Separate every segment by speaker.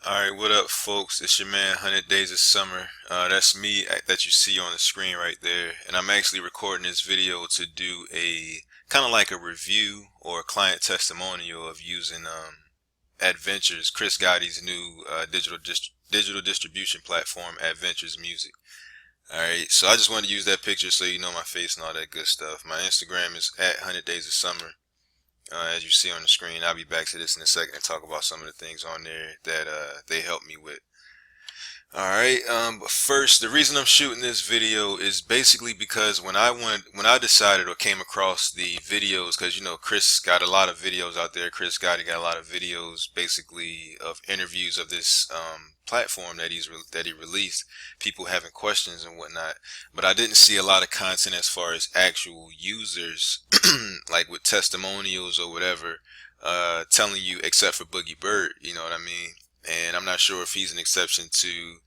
Speaker 1: Alright, what up, folks? It's your man, 100 Days of Summer. That's me that you see on the screen right there. And I'm actually recording this video to do a kind of like a review or a client testimonial of using Adventures, Chris Gotti's new digital distribution platform, Adventures Music. Alright, so I just wanted to use that picture so you know my face and all that good stuff. My Instagram is at 100 Days of Summer. As you see on the screen, I'll be back to this in a second and talk about some of the things on there that they helped me with. Alright, but first, the reason I'm shooting this video is basically because when I decided or came across the videos, because you know Chris got a lot of videos out there. Chris Gotti got a lot of videos, basically of interviews of this platform that he released, people having questions and whatnot. But I didn't see a lot of content as far as actual users, like with testimonials or whatever, telling you, except for Boogie Bird. You know what I mean? And I'm not sure if he's an exception to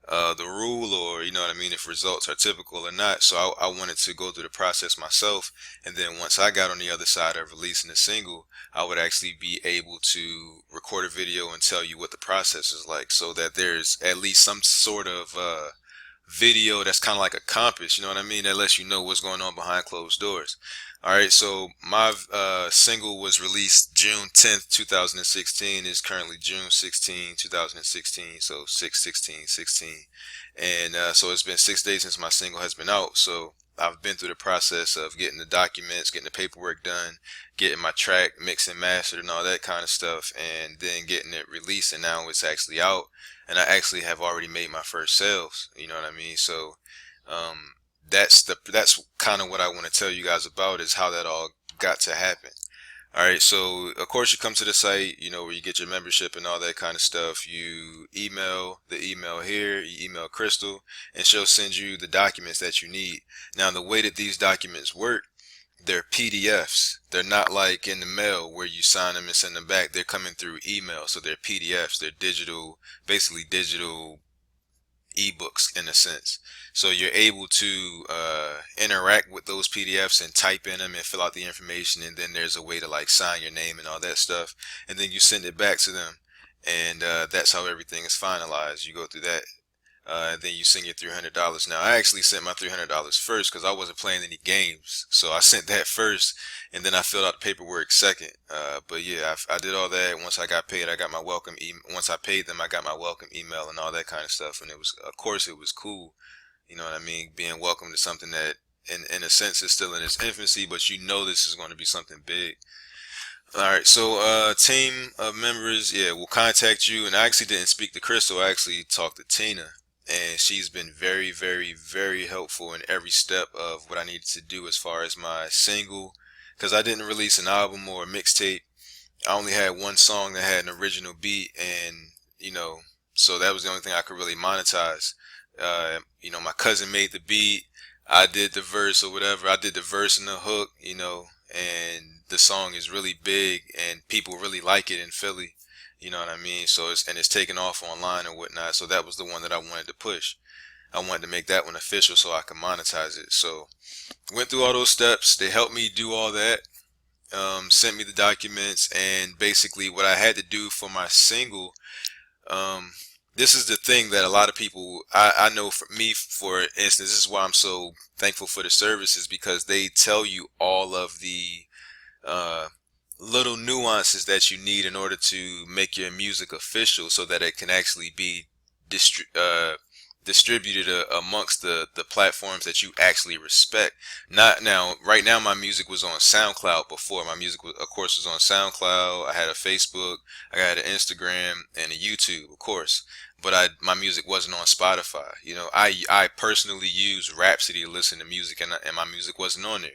Speaker 1: the rule, or you know what I mean, if results are typical or not. So I wanted to go through the process myself, and then once I got on the other side of releasing a single, I would actually be able to record a video and tell you what the process is like, so that there's at least some sort of video that's kind of like a compass, you know what I mean, that lets you know what's going on behind closed doors. Alright, so my single was released June 10th, 2016. It's currently June 16, 2016, so 6/16/16. And so it's been 6 days since my single has been out. So I've been through the process of getting the documents, getting the paperwork done, getting my track mixed and mastered and all that kind of stuff, and then getting it released, and now it's actually out. And I actually have already made my first sales, you know what I mean? So that's kind of what I want to tell you guys about, is how that all got to happen. All right, so of course you come to the site, you know, where you get your membership and all that kind of stuff. You email the email here, you email Crystal, and she'll send you the documents that you need. Now, the way that these documents work, they're PDFs. They're not like in the mail where you sign them and send them back. They're coming through email, so they're PDFs. They're digital, basically digital ebooks in a sense. So you're able to interact with those PDFs and type in them and fill out the information, and then there's a way to like sign your name and all that stuff, and then you send it back to them, and that's how everything is finalized. You go through that, and then you send your $300. Now, I actually sent my $300 first because I wasn't playing any games, so I sent that first, and then I filled out the paperwork second. But yeah, I did all that. Once I got paid, I got my welcome email. Once I paid them, I got my welcome email and all that kind of stuff, and it was, of course, it was cool. You know what I mean? Being welcome to something that, in a sense, is still in its infancy, but you know this is going to be something big. Alright, so team of members, yeah, will contact you. And I actually didn't speak to Crystal, I actually talked to Tina. And she's been very, very, very helpful in every step of what I needed to do as far as my single. Because I didn't release an album or a mixtape. I only had one song that had an original beat, and, you know, so that was the only thing I could really monetize. You know, my cousin made the beat. I did the verse or whatever. I did the verse and the hook, you know, and the song is really big and people really like it in Philly. You know what I mean? So it's taken off online and whatnot. So that was the one that I wanted to push. I wanted to make that one official so I could monetize it. So went through all those steps. They helped me do all that. Sent me the documents, and basically what I had to do for my single. This is the thing that a lot of people, I know, for me, for instance, this is why I'm so thankful for the services, because they tell you all of the little nuances that you need in order to make your music official, so that it can actually be distributed amongst the platforms that you actually respect. Not now, right now my music was on SoundCloud. Before, my music was, of course, was on SoundCloud. I had a Facebook, I had an Instagram, and a YouTube, of course. But my music wasn't on Spotify. You know, I personally use Rhapsody to listen to music, and my music wasn't on there.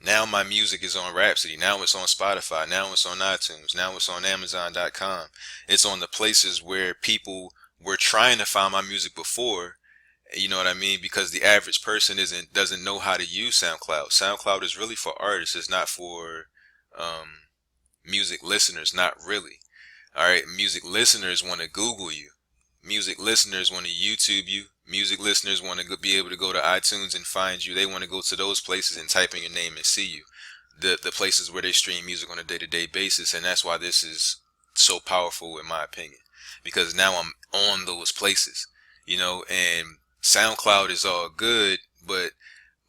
Speaker 1: Now my music is on Rhapsody. Now it's on Spotify. Now it's on iTunes. Now it's on Amazon.com. It's on the places where people were trying to find my music before. You know what I mean? Because the average person doesn't know how to use SoundCloud. SoundCloud is really for artists. It's not for music listeners. Not really. All right. Music listeners want to Google you. Music listeners want to YouTube you. Music listeners want to be able to go to iTunes and find you. They want to go to those places and type in your name and see you. The places where they stream music on a day-to-day basis. And that's why this is so powerful, in my opinion. because now I'm on those places, and SoundCloud is all good, but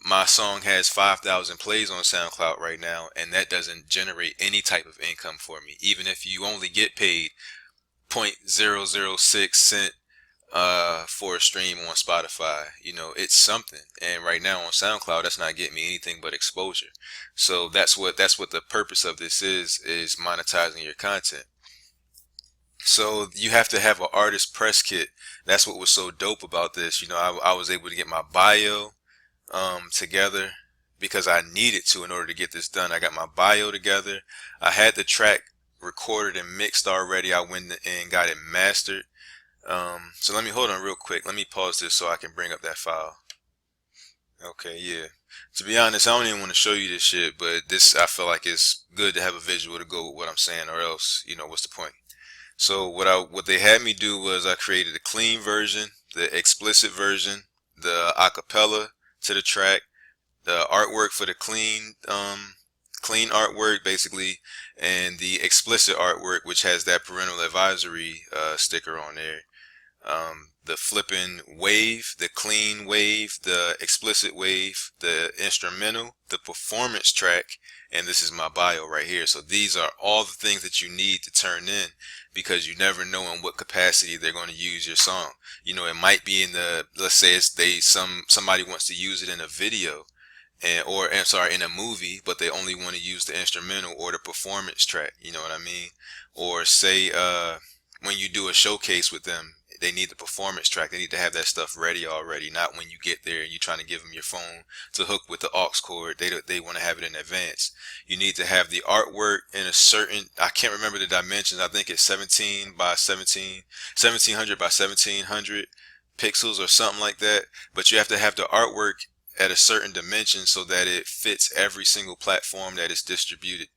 Speaker 1: my song has 5,000 plays on SoundCloud right now, and that doesn't generate any type of income for me. Even if you only get paid 0.006 cent for a stream on Spotify, it's something. And right now on SoundCloud, that's not getting me anything but exposure. So that's what the purpose of this is monetizing your content. So you have to have an artist press kit. That's what was so dope about this. I was able to get my bio together because I needed to in order to get this done. I got my bio together. I had the track recorded and mixed already. I went and got it mastered. So let me hold on real quick. Let me pause this so I can bring up that file. Okay, yeah. To be honest, I don't even want to show you this shit, but this, I feel like it's good to have a visual to go with what I'm saying, or else, what's the point? So what they had me do was I created a clean version, the explicit version, the acapella to the track, the artwork for the clean artwork basically, and the explicit artwork, which has that parental advisory sticker on there. The flipping wave, the clean wave, the explicit wave, the instrumental, the performance track, and this is my bio right here. So these are all the things that you need to turn in, because you never know in what capacity they're going to use your song. It might be in let's say somebody wants to use it in a video, in a movie, but they only want to use the instrumental or the performance track. You know what I mean? Or say when you do a showcase with them, they need the performance track. They need to have that stuff ready already, not when you get there and you're trying to give them your phone to hook with the aux cord. They want to have it in advance. You need to have the artwork in a certain, I can't remember the dimensions. I think it's 1700 by 1700 pixels or something like that. But you have to have the artwork at a certain dimension so that it fits every single platform that it's distributed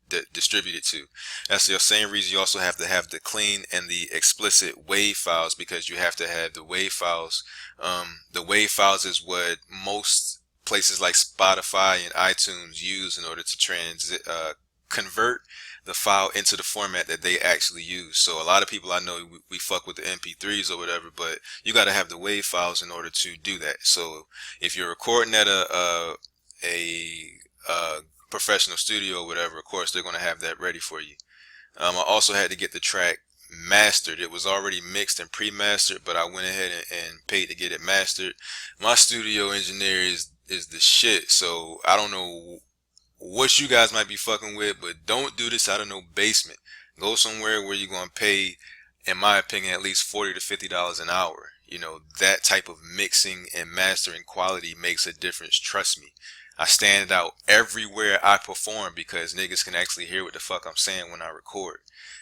Speaker 1: to. That's the same reason you also have to have the clean and the explicit WAV files, because you have to have the WAV files. The WAV files is what most places like Spotify and iTunes use in order to convert the file into the format that they actually use. So a lot of people I know, we fuck with the MP3s or whatever, but you got to have the WAV files in order to do that. So if you're recording at a professional studio or whatever, of course they're going to have that ready for you. I also had to get the track mastered. It was already mixed and pre-mastered, but I went ahead and paid to get it mastered. My studio engineer is the shit, so I don't know what you guys might be fucking with, but don't do this out of no basement. Go somewhere where you're going to pay, in my opinion, at least $40 to $50 an hour. That type of mixing and mastering quality makes a difference. Trust me. I stand out everywhere I perform because niggas can actually hear what the fuck I'm saying when I record,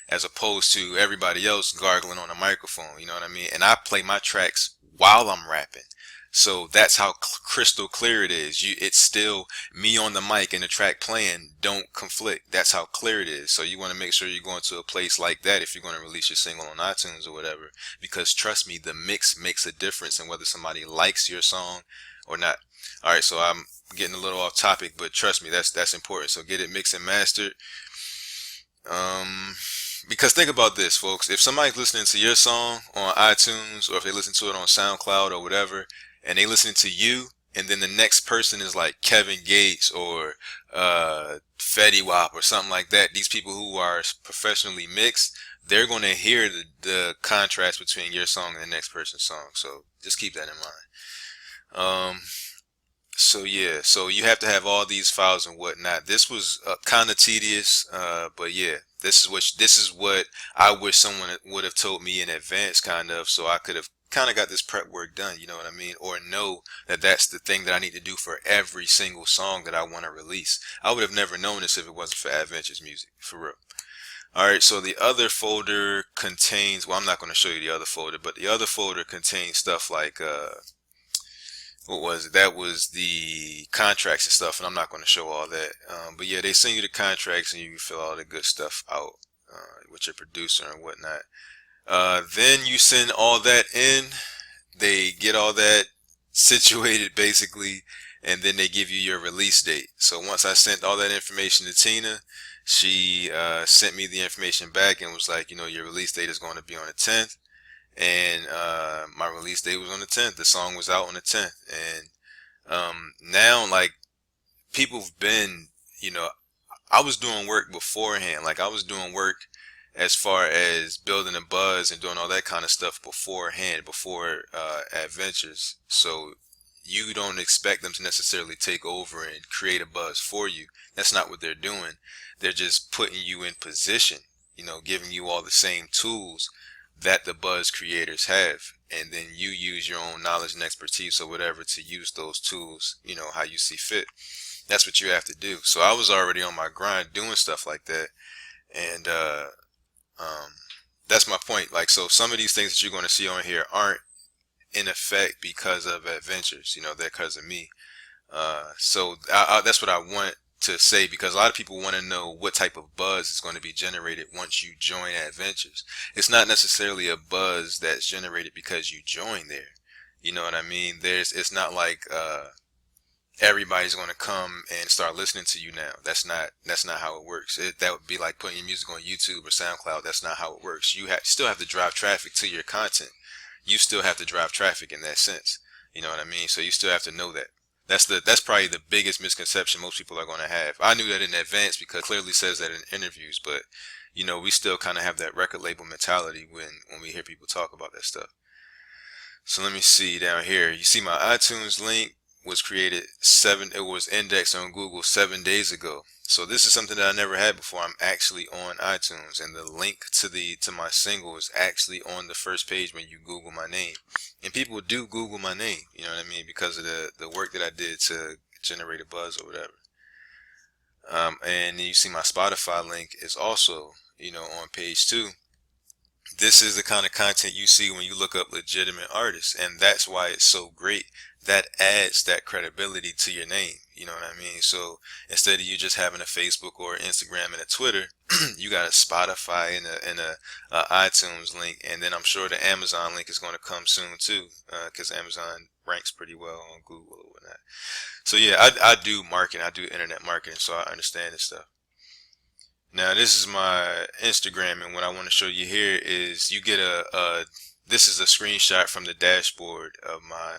Speaker 1: as opposed to everybody else gargling on a microphone. You know what I mean? And I play my tracks while I'm rapping. So that's how crystal clear it is. It's still me on the mic and the track playing don't conflict. That's how clear it is. So you want to make sure you're going to a place like that if you're going to release your single on iTunes or whatever, because trust me, the mix makes a difference in whether somebody likes your song or not. All right, so I'm getting a little off topic, but trust me, that's important. So get it mixed and mastered. Because think about this, folks. If somebody's listening to your song on iTunes, or if they listen to it on SoundCloud or whatever, and they listen to you, and then the next person is like Kevin Gates or Fetty Wap or something like that, these people who are professionally mixed, they're going to hear the contrast between your song and the next person's song. So just keep that in mind. So yeah, so you have to have all these files and whatnot. This was kind of tedious, but yeah, this is what I wish someone would have told me in advance, kind of, so I could have kind of got this prep work done, you know what I mean? Or know that that's the thing that I need to do for every single song that I want to release. I would have never known this if it wasn't for Adventures Music, for real. Alright, so the other folder contains, well, I'm not going to show you the other folder, but the other folder contains stuff like, what was it? That was the contracts and stuff, and I'm not going to show all that. But yeah, they send you the contracts and you can fill all the good stuff out with your producer and whatnot. Then you send all that in, they get all that situated basically, and then they give you your release date. So once I sent all that information to Tina, She sent me the information back and was like, your release date is going to be on the 10th. And my release date was on the 10th. The song was out on the 10th. And now, like, people have been, I was doing work beforehand. Like, I was doing work as far as building a buzz and doing all that kind of stuff beforehand, before adventures. So you don't expect them to necessarily take over and create a buzz for you. That's not what they're doing. They're just putting you in position, giving you all the same tools that the buzz creators have. And then you use your own knowledge and expertise or whatever to use those tools, how you see fit. That's what you have to do. So I was already on my grind doing stuff like that. And um, that's my point. Like, so some of these things that you're going to see on here aren't in effect because of adventures, they're because of me. So that's what I want to say, because a lot of people want to know what type of buzz is going to be generated once you join adventures. It's not necessarily a buzz that's generated because you join there. You know what I mean? It's not like everybody's going to come and start listening to you now. That's not how it works. That would be like putting your music on YouTube or SoundCloud. That's not how it works. You still have to drive traffic to your content. You still have to drive traffic in that sense. You know what I mean? So you still have to know that. That's probably the biggest misconception most people are going to have. I knew that in advance because it clearly says that in interviews, but we still kind of have that record label mentality when we hear people talk about that stuff. So let me see down here. You see my iTunes link was created it was indexed on Google 7 days ago. So this is something that I never had before. I'm actually on iTunes, and the link to my single is actually on the first page when you Google my name. And people do Google my name, you know what I mean, because of the work that I did to generate a buzz or whatever. And you see my Spotify link is also, on page 2. This is the kind of content you see when you look up legitimate artists, and that's why it's so great. That adds that credibility to your name. You know what I mean? So instead of you just having a Facebook or Instagram and a Twitter, you got a Spotify and a iTunes link, and then I'm sure the Amazon link is going to come soon too, because Amazon ranks pretty well on Google or whatnot. So yeah, I do marketing. I do internet marketing, so I understand this stuff. Now this is my Instagram, and what I want to show you here is you get this is a screenshot from the dashboard of my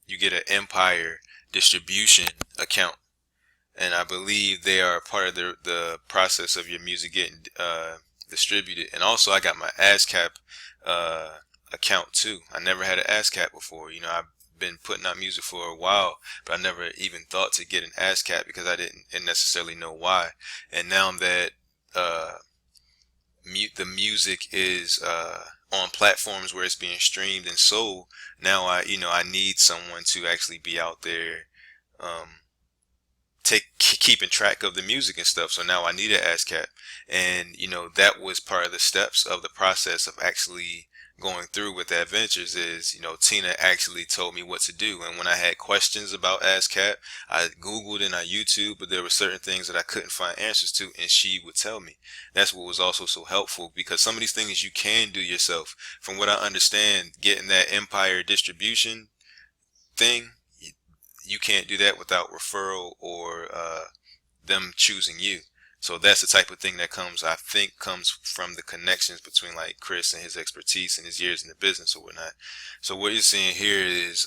Speaker 1: you get an Empire distribution account, and I believe they are part of the process of your music getting distributed. And also I got my ASCAP account too. I never had an ASCAP before. I've been putting out music for a while, but I never even thought to get an ASCAP because I didn't necessarily know why. And now that the music is on platforms where it's being streamed and sold, now I need someone to actually be out there keeping track of the music and stuff. So now I need an ASCAP, and that was part of the steps of the process of actually going through with the adventures. Is Tina actually told me what to do, and when I had questions about ASCAP, I googled and I YouTube, but there were certain things that I couldn't find answers to, and she would tell me. That's what was also so helpful, because some of these things you can do yourself. From what I understand, getting that Empire distribution thing, you can't do that without referral or them choosing you. So that's the type of thing that I think comes from the connections between like Chris and his expertise and his years in the business or whatnot. So what you're seeing here is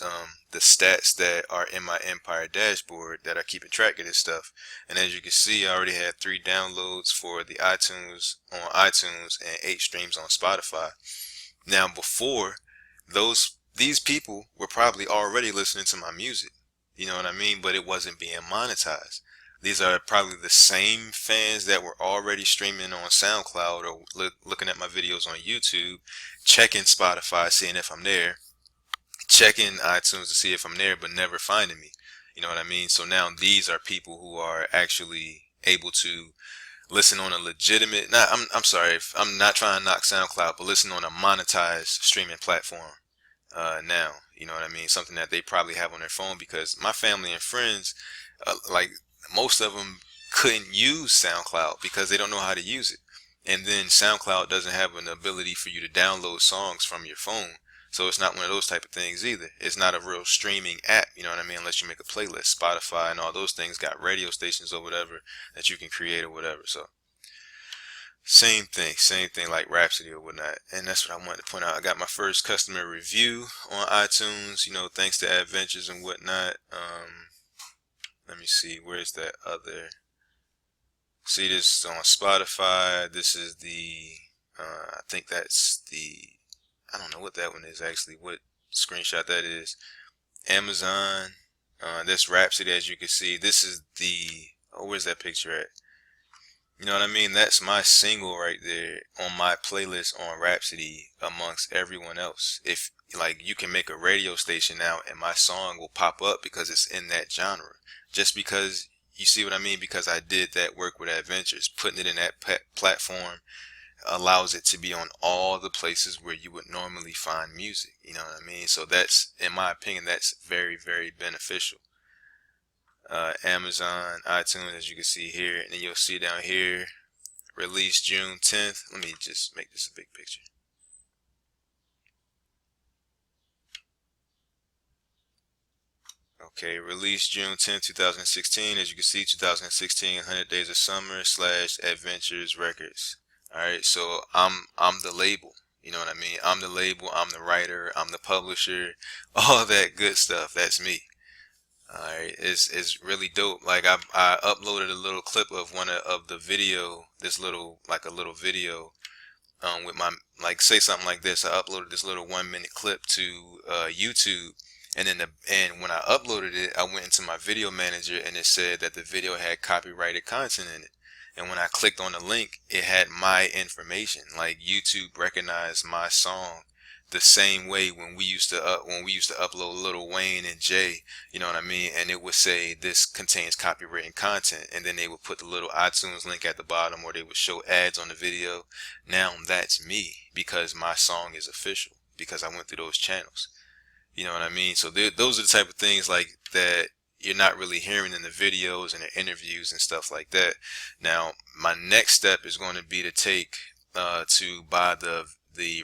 Speaker 1: the stats that are in my Empire dashboard that are keeping track of this stuff. And as you can see, I already had 3 downloads for the iTunes and 8 streams on Spotify. Now before, these people were probably already listening to my music. You know what I mean? But it wasn't being monetized. These are probably the same fans that were already streaming on SoundCloud or looking at my videos on YouTube, checking Spotify, seeing if I'm there, checking iTunes to see if I'm there, but never finding me. You know what I mean? So now these are people who are actually able to listen on a legitimate, I'm sorry, I'm not trying to knock SoundCloud, but listen on a monetized streaming platform. Now, you know what I mean? Something that they probably have on their phone, because my family and friends, like most of them couldn't use SoundCloud because they don't know how to use it. And then SoundCloud doesn't have an ability for you to download songs from your phone. So it's not one of those type of things either. It's not a real streaming app, you know what I mean? Unless you make a playlist. Spotify and all those things got radio stations or whatever that you can create or whatever. So same thing like Rhapsody or whatnot. And that's what I wanted to point out. I got my first customer review on iTunes, thanks to Adventures and whatnot. Let me see, where's that other? See, this is on Spotify. This is the, I think that's the, I don't know what that one is actually, what screenshot that is. Amazon. That's Rhapsody, as you can see. This is the, oh, where's that picture at? You know what I mean? That's my single right there on my playlist on Rhapsody amongst everyone else. If like you can make a radio station now and my song will pop up because it's in that genre. Just because, you see what I mean? Because I did that work with Adventures, putting it in that platform allows it to be on all the places where you would normally find music. You know what I mean? So that's, in my opinion, that's very, very beneficial. Amazon, iTunes, as you can see here, and then you'll see down here, released June 10th. Let me just make this a big picture. Okay, released June 10th, 2016. As you can see, 2016, 100 Days of Summer / Adventures Records. All right, so I'm the label. You know what I mean? I'm the label. I'm the writer. I'm the publisher. All that good stuff. That's me. Alright, it's really dope. Like I uploaded a little clip of one of the video, this little, like a little video, with my, like, say something like this. I uploaded this little 1-minute clip to YouTube, and and when I uploaded it, I went into my video manager and it said that the video had copyrighted content in it. And when I clicked on the link, it had my information. Like YouTube recognized my song the same way when we used to upload Lil Wayne and Jay, you know what I mean? And it would say this contains copyrighted content, and then they would put the little iTunes link at the bottom, or they would show ads on the video. Now that's me because my song is official because I went through those channels. You know what I mean? So those are the type of things like that you're not really hearing in the videos and the interviews and stuff like that. Now, my next step is going to be to take to buy the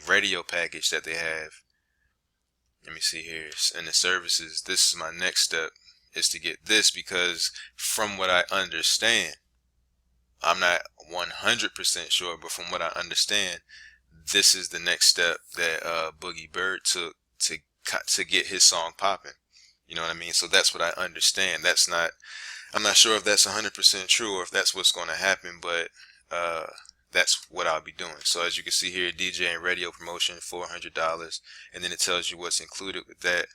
Speaker 1: radio package that they have. Let me see here, and the services. This is my next step, is to get this, because from what I understand, I'm not 100% sure, but from what I understand, this is the next step that Boogie Bird took to get his song popping. You know what I mean? So that's what I understand. That's not, I'm not sure if that's 100% true or if that's what's going to happen, but that's what I'll be doing. So as you can see here, DJ and radio promotion, $400, and then it tells you what's included with that.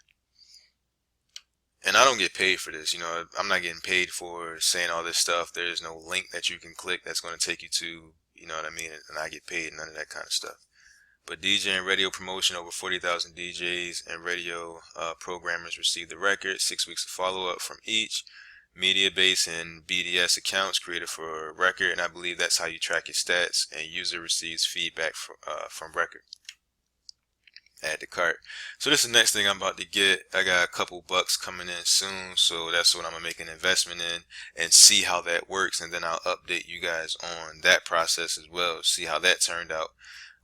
Speaker 1: And I don't get paid for this, I'm not getting paid for saying all this stuff. There's no link that you can click that's going to take you to, you know what I mean, and I get paid, none of that kind of stuff. But DJ and radio promotion, over 40,000 DJs and radio programmers received the record, 6 weeks of follow-up from each. Media base and BDS accounts created for a record, and I believe that's how you track your stats, and user receives feedback from record. Add to cart. So this is the next thing I'm about to get. I got a couple bucks coming in soon, so that's what I'm gonna make an investment in and see how that works, and then I'll update you guys on that process as well, see how that turned out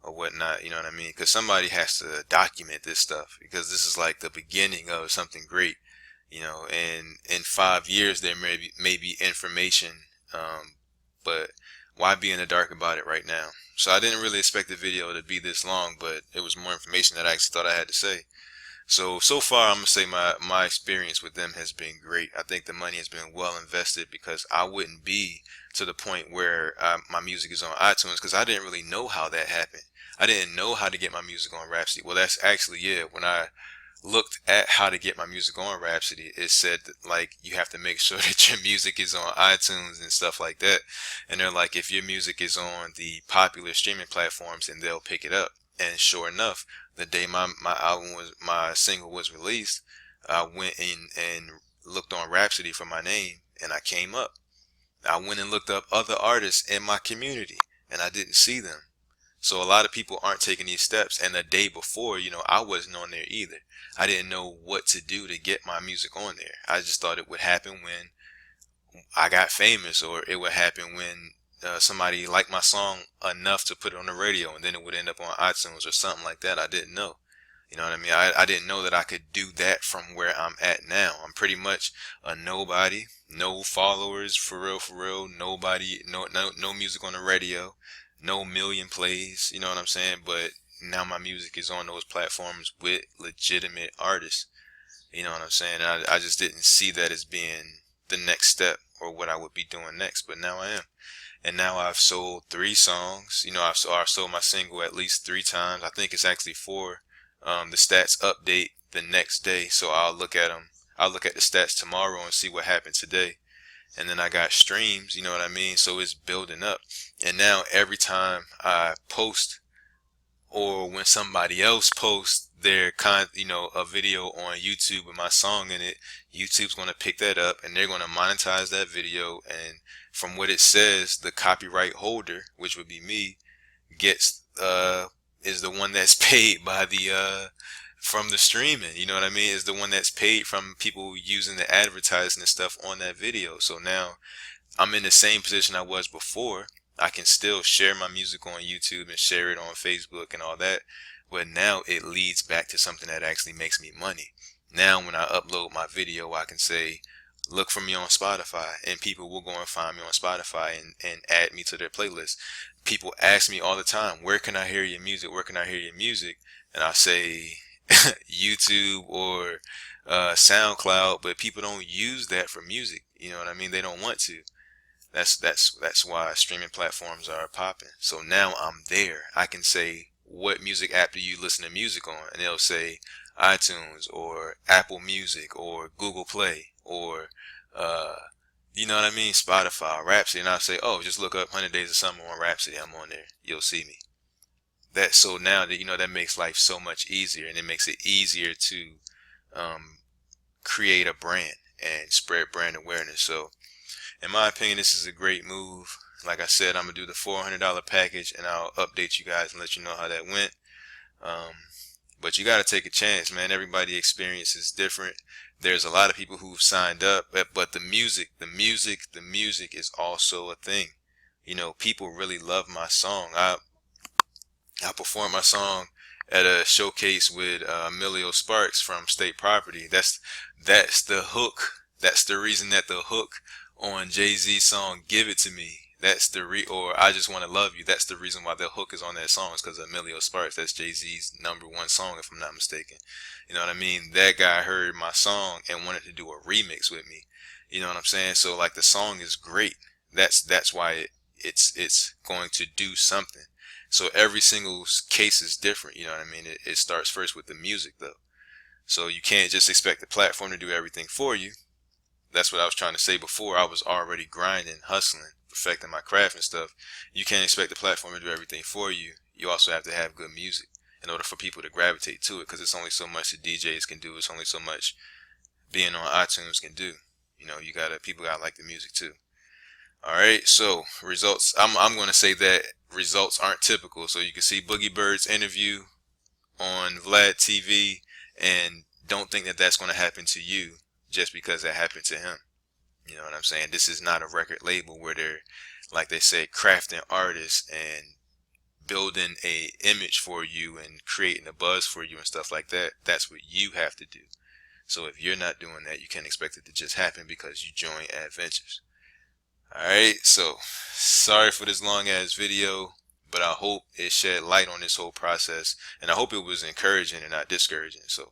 Speaker 1: or whatnot, you know what I mean? Because somebody has to document this stuff, because this is like the beginning of something great. And in 5 years there may be information, but why be in the dark about it right now? So I didn't really expect the video to be this long, but it was more information that I actually thought I had to say. So far, I'm gonna say my experience with them has been great. I think the money has been well invested, because I wouldn't be to the point where my music is on iTunes, because I didn't really know how that happened. I didn't know how to get my music on Rhapsody. Well, that's actually, yeah, when I looked at how to get my music on Rhapsody, it said that, like, you have to make sure that your music is on iTunes and stuff like that. And they're like, if your music is on the popular streaming platforms, and they'll pick it up. And sure enough, the day my single was released, I went in and looked on Rhapsody for my name, and I came up. I went and looked up other artists in my community, and I didn't see them. So a lot of people aren't taking these steps. And the day before, I wasn't on there either. I didn't know what to do to get my music on there. I just thought it would happen when I got famous, or it would happen when somebody liked my song enough to put it on the radio, and then it would end up on iTunes or something like that. I didn't know. You know what I mean? I didn't know that I could do that from where I'm at now. I'm pretty much a nobody, no followers, for real, nobody, no music on the radio, no million plays, you know what I'm saying? But now my music is on those platforms with legitimate artists, you know what I'm saying? I just didn't see that as being the next step or what I would be doing next, but now I am. And now I've sold 3 songs. You know, I've sold my single at least 3 times. I think it's actually 4. The stats update the next day, so I'll look at them. I'll look at the stats tomorrow and see what happened today. And then I got streams, you know what I mean? So it's building up. And now every time I post, or when somebody else posts their a video on YouTube with my song in it, YouTube's going to pick that up and they're going to monetize that video. And from what it says, the copyright holder, which would be me, gets is the one that's paid by the from the streaming. You know what I mean? Is the one that's paid from people using the advertising and stuff on that video. So now I'm in the same position I was before. I can still share my music on YouTube and share it on Facebook and all that, but now it leads back to something that actually makes me money. Now when I upload my video, I can say, look for me on Spotify, and people will go and find me on Spotify and add me to their playlist. People ask me all the time, where can I hear your music? Where can I hear your music? And I say YouTube or SoundCloud, but people don't use that for music. You know what I mean? They don't want to. That's why streaming platforms are popping. So now I'm there. I can say, what music app do you listen to music on? And they'll say iTunes or Apple Music or Google Play or you know what I mean, Spotify, Rhapsody. And I'll say, oh, just look up 100 Days of Summer on Rhapsody. I'm on there. You'll see me. So now that that makes life so much easier, and it makes it easier to create a brand and spread brand awareness. So in my opinion, this is a great move. Like I said, I'm going to do the $400 package, and I'll update you guys and let you know how that went. But you got to take a chance, man. Everybody experience is different. There's a lot of people who've signed up, but the music is also a thing. You know, people really love my song. I performed my song at a showcase with Emilio Sparks from State Property. That's the hook. That's the reason that the hook on Jay-Z's song "Give It to Me," or "I Just Want to Love You." That's the reason why the hook is on that song, is because of Emilio Sparks. That's Jay-Z's #1 song, if I'm not mistaken. You know what I mean? That guy heard my song and wanted to do a remix with me. You know what I'm saying? So like, the song is great. That's why it's going to do something. So every single case is different. You know what I mean? It starts first with the music though. So you can't just expect the platform to do everything for you. That's what I was trying to say before. I was already grinding, hustling, perfecting my craft and stuff. You can't expect the platform to do everything for you. You also have to have good music in order for people to gravitate to it, because it's only so much the DJs can do. It's only so much being on iTunes can do. You know, people gotta like the music too. All right, so results. I'm going to say that results aren't typical. So you can see Boogie Bird's interview on Vlad TV, and don't think that that's going to happen to you just because that happened to him. You know what I'm saying? This is not a record label where they're, like they say, crafting artists and building a image for you and creating a buzz for you and stuff like that. That's what you have to do. So if you're not doing that, you can't expect it to just happen because you join Adventures. Alright, so sorry for this long ass video, but I hope it shed light on this whole process, and I hope it was encouraging and not discouraging. So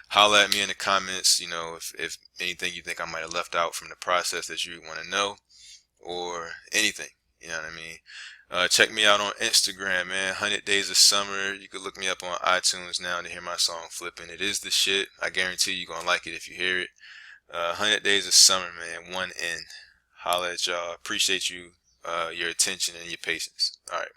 Speaker 1: holla at me in the comments, you know, if anything you think I might have left out from the process that you want to know, or anything, you know what I mean. Check me out on Instagram, man. 100 Days of Summer. You can look me up on iTunes now to hear my song Flipping. It is the shit. I guarantee you're gonna like it if you hear it. 100 Days of Summer, man. 1N. Holla at y'all. Appreciate you, your attention and your patience. All right.